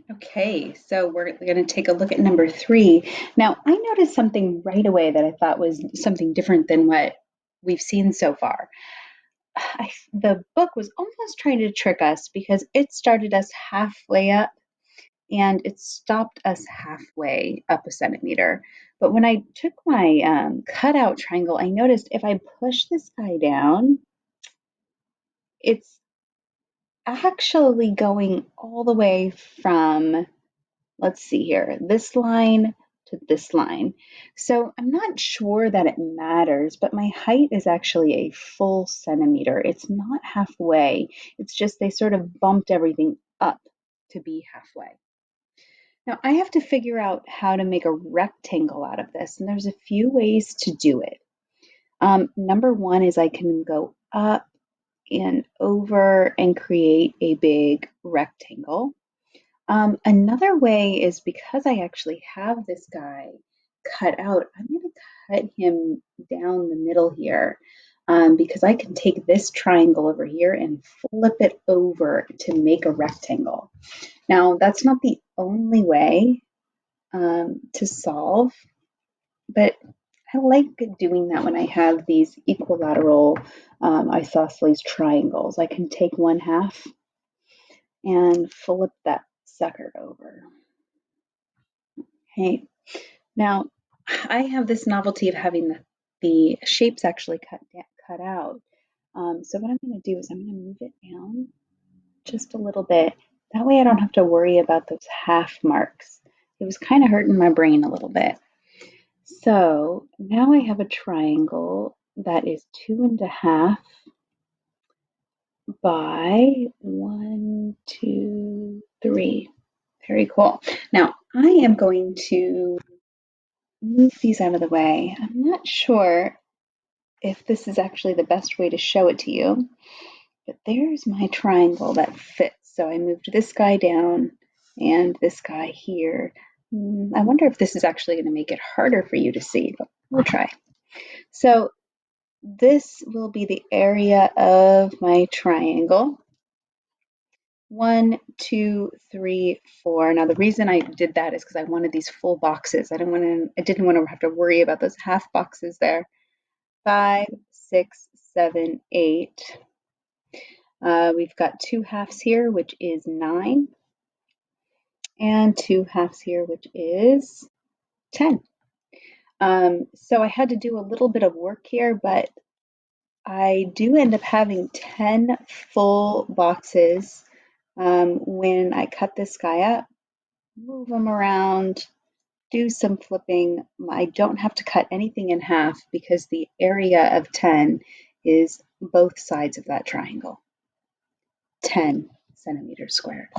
Okay, so we're going to take a look at number 3. Now, I noticed something right away that I thought was something different than what we've seen so far. The book was almost trying to trick us because it started us halfway up and it stopped us halfway up a centimeter. But when I took my cutout triangle, I noticed if I push this guy down, it's actually going all the way from, let's see here, this line to this line. So I'm not sure that it matters, but my height is actually a full centimeter. It's not halfway. It's just they sort of bumped everything up to be halfway. Now I have to figure out how to make a rectangle out of this, and there's a few ways to do it. Number one is I can go up and over and create a big rectangle. Another way is because I actually have this guy cut out, I'm going to cut him down the middle here because I can take this triangle over here and flip it over to make a rectangle. Now, that's not the only way to solve, but I like doing that when I have these equilateral isosceles triangles. I can take one half and flip that sucker over. Okay, now I have this novelty of having the shapes actually cut out. So what I'm going to do is I'm going to move it down just a little bit. That way I don't have to worry about those half marks. It was kind of hurting my brain a little bit. So now I have a triangle that is 2.5 by 1, 2, 3. Very cool. Now I am going to move these out of the way. I'm not sure if this is actually the best way to show it to you, but there's my triangle that fits. So I moved this guy down and this guy here. I wonder if this is actually going to make it harder for you to see, but we'll try. So this will be the area of my triangle. 1, 2, 3, 4. Now the reason I did that is because I wanted these full boxes. I didn't want to have to worry about those half boxes there. 5, 6, 7, 8. We've got 2 halves here, which is 9, and 2 halves here, which is 10. So I had to do a little bit of work here, but I do end up having 10 full boxes when I cut this guy up, move them around, do some flipping. I don't have to cut anything in half because the area of 10 is both sides of that triangle. 10 centimeters squared.